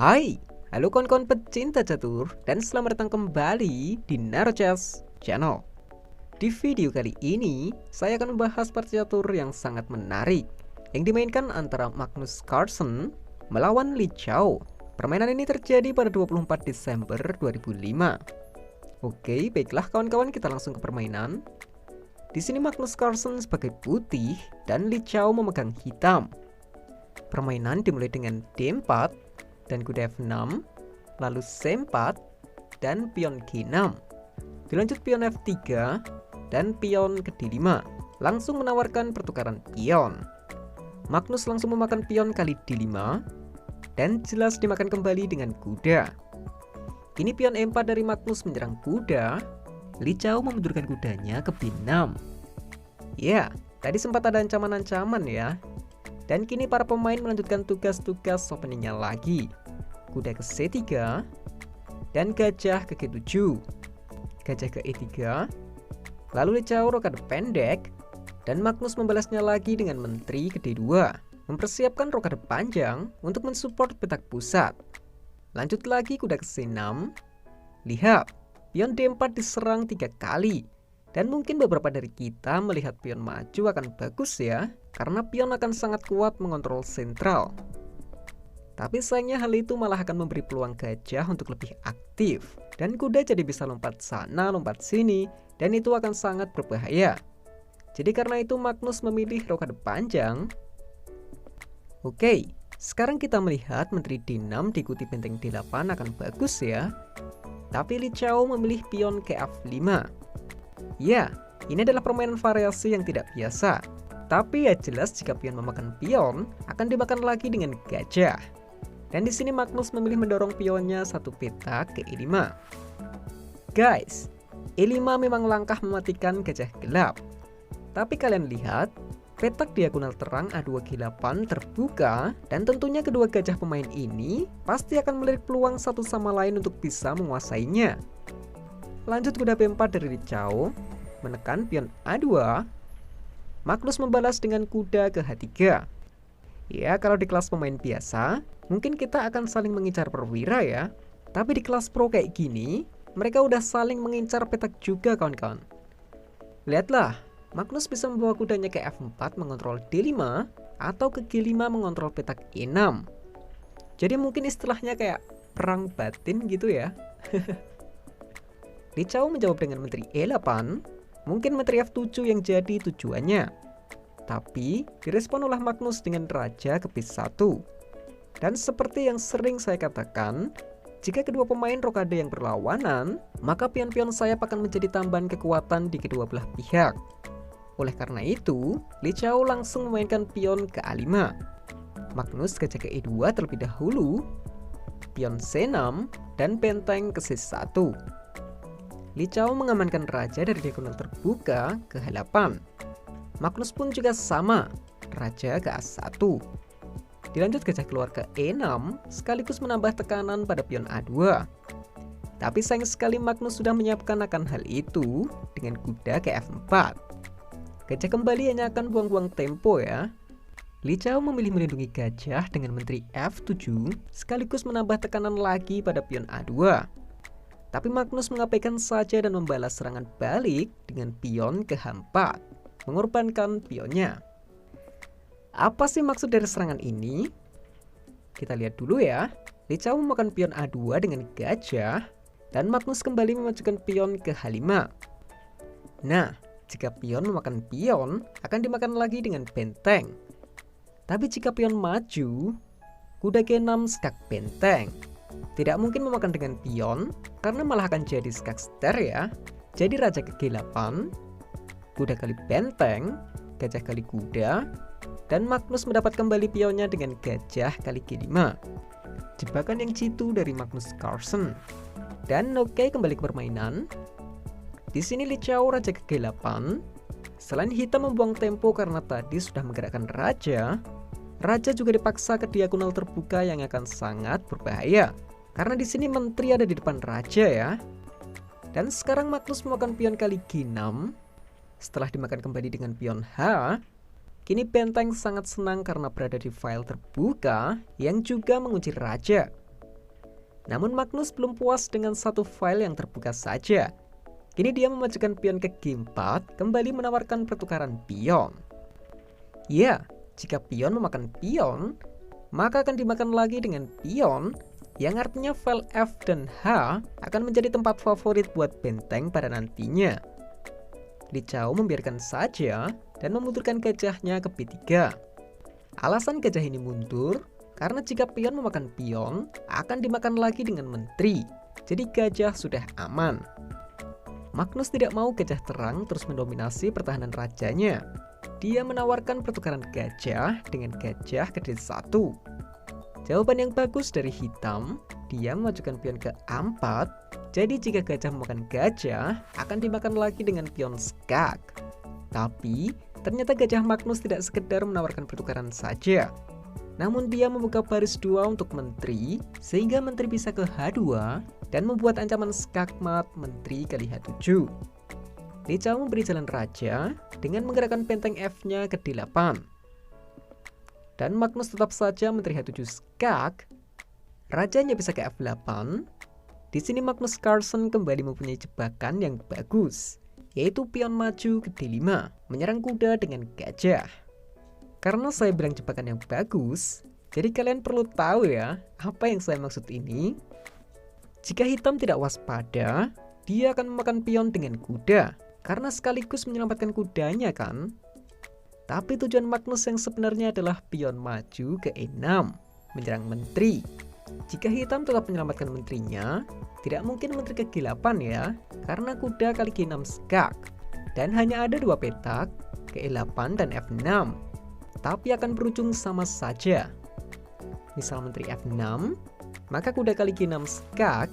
Hai, halo kawan-kawan pecinta catur dan selamat datang kembali di Narochess Channel. Di video kali ini, saya akan membahas partai catur yang sangat menarik yang dimainkan antara Magnus Carlsen melawan Li Chao. Permainan ini terjadi pada 24 Desember 2005. Oke, baiklah kawan-kawan, kita langsung ke permainan. Di sini Magnus Carlsen sebagai putih dan Li Chao memegang hitam. Permainan dimulai dengan D4 dan kuda F6, lalu C4 dan pion G6. Dilanjut pion F3 dan pion ke D5. Langsung menawarkan pertukaran pion. Magnus langsung memakan pion kali D5 dan jelas dimakan kembali dengan kuda. Ini pion E4 dari Magnus menyerang kuda. Li Chao memundurkan kudanya ke B6. Ya, tadi sempat ada ancaman-ancaman ya. Dan kini para pemain melanjutkan tugas-tugas openingnya lagi. Kuda ke C3 dan gajah ke G7. Gajah ke E3. Lalu Li Chao rokade pendek dan Magnus membalasnya lagi dengan menteri ke D2. Mempersiapkan rokade panjang untuk mensupport petak pusat. Lanjut lagi kuda ke C6. Lihat, pion D4 diserang 3 kali. Dan mungkin beberapa dari kita melihat pion maju akan bagus ya, karena pion akan sangat kuat mengontrol sentral. Tapi sayangnya hal itu malah akan memberi peluang gajah untuk lebih aktif. Dan kuda jadi bisa lompat sana, lompat sini, dan itu akan sangat berbahaya. Jadi karena itu Magnus memilih rokade panjang. Oke, sekarang kita melihat menteri D6 diikuti benteng D8 akan bagus ya. Tapi Li Chao memilih pion ke F5. Ya, ini adalah permainan variasi yang tidak biasa. Tapi ya jelas jika pion memakan pion, akan dimakan lagi dengan gajah. Dan di sini Magnus memilih mendorong pionnya satu petak ke E5. Guys, E5 memang langkah mematikan gajah gelap. Tapi kalian lihat, petak diagonal terang A2 G8 terbuka dan tentunya kedua gajah pemain ini pasti akan melirik peluang satu sama lain untuk bisa menguasainya. Lanjut kuda B4 dari Li Chao, menekan pion A2. Magnus membalas dengan kuda ke H3. Ya, kalau di kelas pemain biasa, mungkin kita akan saling mengincar perwira ya. Tapi di kelas pro kayak gini, mereka udah saling mengincar petak juga kawan-kawan. Lihatlah, Magnus bisa membawa kudanya ke F4 mengontrol D5 atau ke G5 mengontrol petak E6. Jadi mungkin istilahnya kayak perang batin gitu ya. Li Chao menjawab dengan menteri E8, mungkin menteri F7 yang jadi tujuannya. Tapi direspon oleh Magnus dengan raja ke B1. Dan seperti yang sering saya katakan, jika kedua pemain rokade yang berlawanan, maka pion-pion sayap akan menjadi tambahan kekuatan di kedua belah pihak. Oleh karena itu, Li Chao langsung memainkan pion ke A5. Magnus gajah ke E2 terlebih dahulu, pion C6 dan benteng ke C1. Li Chao mengamankan raja dari diagonal terbuka ke H8. Magnus pun juga sama, raja ke A1. Dilanjut gajah keluar ke E6 sekaligus menambah tekanan pada pion A2. Tapi sayang sekali Magnus sudah menyiapkan akan hal itu dengan kuda ke F4. Gajah kembali hanya akan buang-buang tempo ya. Li Chao memilih melindungi gajah dengan menteri F7 sekaligus menambah tekanan lagi pada pion A2. Tapi Magnus mengabaikan saja dan membalas serangan balik dengan pion ke H4, mengorbankan pionnya. Apa sih maksud dari serangan ini? Kita lihat dulu ya. Li Chao memakan pion A2 dengan gajah dan Magnus kembali memajukan pion ke H5. Nah, jika pion memakan pion, akan dimakan lagi dengan benteng. Tapi jika pion maju, kuda G6 skak benteng. Tidak mungkin memakan dengan pion, karena malah akan jadi skak ster ya. Jadi raja ke G8, kuda kali benteng, gajah kali kuda, dan Magnus mendapat kembali pionnya dengan gajah kali G5. Jebakan yang jitu dari Magnus Carlsen. Dan oke, kembali ke permainan. Di sini Li Chao raja ke G8. Selain hitam membuang tempo karena tadi sudah menggerakkan raja, raja juga dipaksa ke diagonal terbuka yang akan sangat berbahaya. Karena di sini menteri ada di depan raja ya. Dan sekarang Magnus memakan pion kali G6. Setelah dimakan kembali dengan pion H, kini benteng sangat senang karena berada di file terbuka yang juga mengunci raja. Namun Magnus belum puas dengan satu file yang terbuka saja. Kini dia memajukan pion ke G4, kembali menawarkan pertukaran pion. Ya, jika pion memakan pion, maka akan dimakan lagi dengan pion, yang artinya file F dan H akan menjadi tempat favorit buat benteng pada nantinya. Li Chao membiarkan saja dan memutarkan gajahnya ke B3. Alasan gajah ini mundur karena jika pion memakan pion, akan dimakan lagi dengan menteri. Jadi gajah sudah aman. Magnus tidak mau gajah terang terus mendominasi pertahanan rajanya. Dia menawarkan pertukaran gajah dengan gajah ke D1. Jawaban yang bagus dari hitam, dia memajukan pion ke A4. Jadi jika gajah memakan gajah, akan dimakan lagi dengan pion skak. Tapi ternyata gajah Magnus tidak sekedar menawarkan pertukaran saja. Namun dia membuka baris 2 untuk menteri, sehingga menteri bisa ke H2 dan membuat ancaman skakmat menteri kali H7. Li Chao memberi jalan raja dengan menggerakkan benteng F-nya ke D8. Dan Magnus tetap saja menteri H7 skak. Rajanya bisa ke F8. Di sini Magnus Carlsen kembali mempunyai jebakan yang bagus, yaitu pion maju ke D5, menyerang kuda dengan gajah. Karena saya bilang jebakan yang bagus, jadi kalian perlu tahu ya, apa yang saya maksud ini. Jika hitam tidak waspada, dia akan memakan pion dengan kuda, karena sekaligus menyelamatkan kudanya kan. Tapi tujuan Magnus yang sebenarnya adalah pion maju ke E6, menyerang menteri. Jika hitam tetap menyelamatkan menterinya, tidak mungkin menteri ke G8 ya, karena kuda kali G6 skak. Dan hanya ada 2 petak, ke E8 dan F6. Tapi akan berujung sama saja. Misal menteri F6, maka kuda kali G6 skak.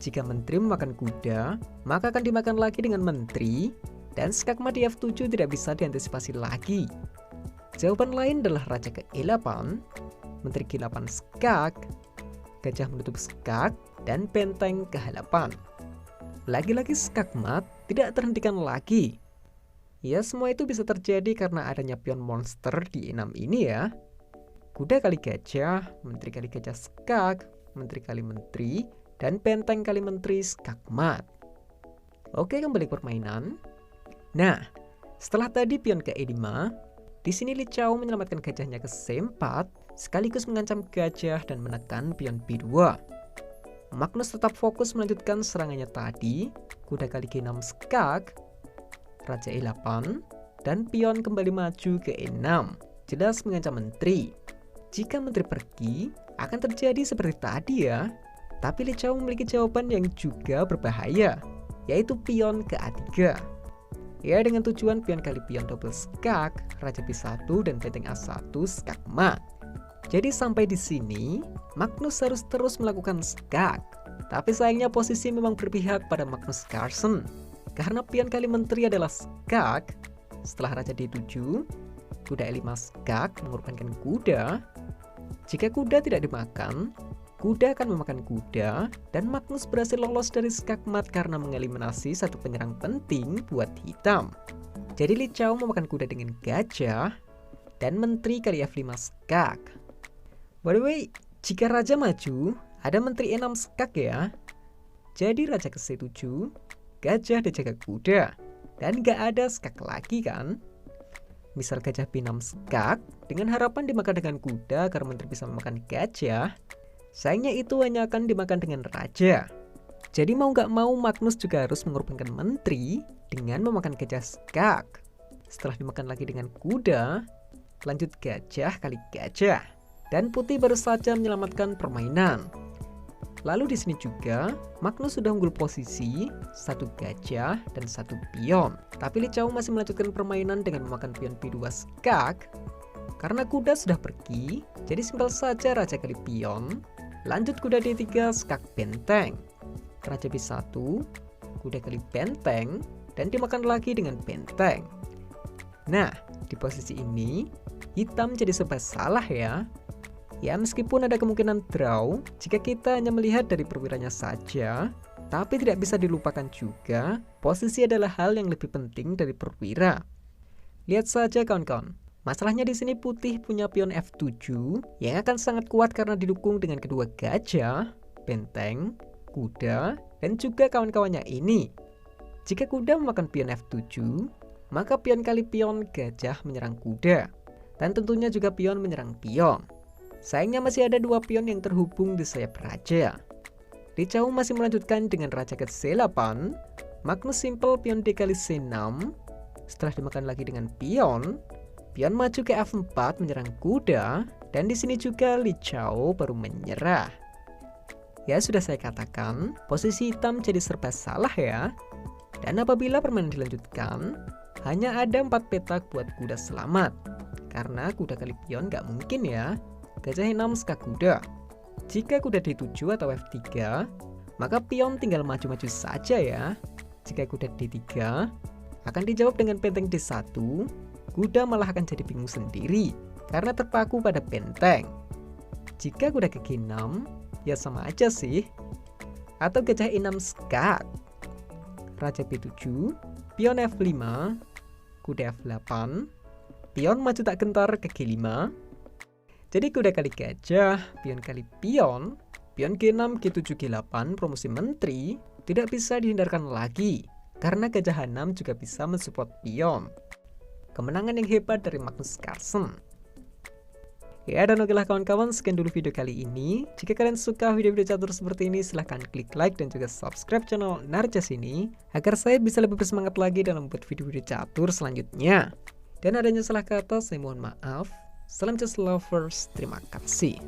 Jika menteri memakan kuda, maka akan dimakan lagi dengan menteri, dan skakmat di F7 tidak bisa diantisipasi lagi. Jawaban lain adalah raja ke E8, menteri G8 skak, gajah menutup skak, dan benteng ke H8. Lagi-lagi skakmat tidak terhentikan lagi. Ya, semua itu bisa terjadi karena adanya pion monster di E6 ini ya. Kuda kali gajah, menteri kali gajah skak, menteri kali menteri, dan benteng kali menteri skakmat. Oke, kembali ke permainan. Nah, setelah tadi pion ke E5, di sini Li Chao menyelamatkan gajahnya ke C4, sekaligus mengancam gajah dan menekan pion B2. Magnus tetap fokus melanjutkan serangannya tadi, kuda kali G6 skak, raja E8, dan pion kembali maju ke E6, jelas mengancam menteri. Jika menteri pergi, akan terjadi seperti tadi ya. Tapi Li Chao memiliki jawaban yang juga berbahaya, yaitu pion ke A3. Ya, dengan tujuan pion kali pion double skak, raja B1 dan benteng A1 skakmat. Jadi sampai di sini, Magnus harus terus melakukan skak. Tapi sayangnya posisi memang berpihak pada Magnus Carlsen. Karena pion kali menteri adalah skak. Setelah raja D7, kuda E5 skak mengorbankan kuda. Jika kuda tidak dimakan, kuda akan memakan kuda, dan Magnus berhasil lolos dari skakmat karena mengeliminasi satu penyerang penting buat hitam. Jadi Li Chao memakan kuda dengan gajah, dan menteri kali F5 skak. By the way, jika raja maju, ada menteri E6 skak ya. Jadi raja ke C7, gajah dijaga kuda, dan gak ada skak lagi kan. Misal gajah B6 skak, dengan harapan dimakan dengan kuda agar menteri bisa memakan gajah. Sayangnya itu hanya akan dimakan dengan raja. Jadi mau gak mau Magnus juga harus mengorbankan menteri dengan memakan gajah skak. Setelah dimakan lagi dengan kuda, lanjut gajah kali gajah. Dan putih baru saja menyelamatkan permainan. Lalu di sini juga Magnus sudah unggul posisi, satu gajah dan satu pion. Tapi Li Chao masih melanjutkan permainan dengan memakan pion B2 skak. Karena kuda sudah pergi, jadi simpel saja raja kali pion. Lanjut kuda D3 skak benteng. Raja B1, kuda kali benteng, dan dimakan lagi dengan benteng. Nah, di posisi ini hitam jadi serba salah ya. Ya, meskipun ada kemungkinan draw jika kita hanya melihat dari perwiranya saja, tapi tidak bisa dilupakan juga posisi adalah hal yang lebih penting dari perwira. Lihat saja kawan-kawan, masalahnya di sini putih punya pion F7 yang akan sangat kuat karena didukung dengan kedua gajah, benteng, kuda, dan juga kawan-kawannya ini. Jika kuda memakan pion F7, maka pion kali pion gajah menyerang kuda. Dan tentunya juga pion menyerang pion. Sayangnya masih ada 2 pion yang terhubung di sayap raja. Li Chao masih melanjutkan dengan raja ke C8. Magnus simpel pion D kali C6. Setelah dimakan lagi dengan pion maju ke F4 menyerang kuda. Dan di sini juga Li Chao baru menyerah. Ya, sudah saya katakan, posisi hitam jadi serba salah ya. Dan apabila permainan dilanjutkan, hanya ada 4 petak buat kuda selamat. Karena kuda kali pion nggak mungkin ya. Gajah E6 skak kuda. Jika kuda D7 atau F3, maka pion tinggal maju-maju saja ya. Jika kuda D3, akan dijawab dengan benteng D1, kuda malah akan jadi bingung sendiri karena terpaku pada benteng. Jika kuda ke G6, ya sama aja sih. Atau gajah E6 skak. Raja B7, pion F5, kuda F8, pion maju tak gentar ke G5. Jadi kuda kali gajah, pion kali pion G6, G7, G8, promosi menteri tidak bisa dihindarkan lagi. Karena gajah H6 juga bisa mensupport pion. Kemenangan yang hebat dari Magnus Carlsen. Ya, dan oke lah kawan-kawan, sekian dulu video kali ini. Jika kalian suka video-video catur seperti ini, silahkan klik like dan juga subscribe channel Narjas ini, agar saya bisa lebih bersemangat lagi dalam membuat video-video catur selanjutnya. Dan adanya salah kata, saya mohon maaf. Salam just lovers, terima kasih.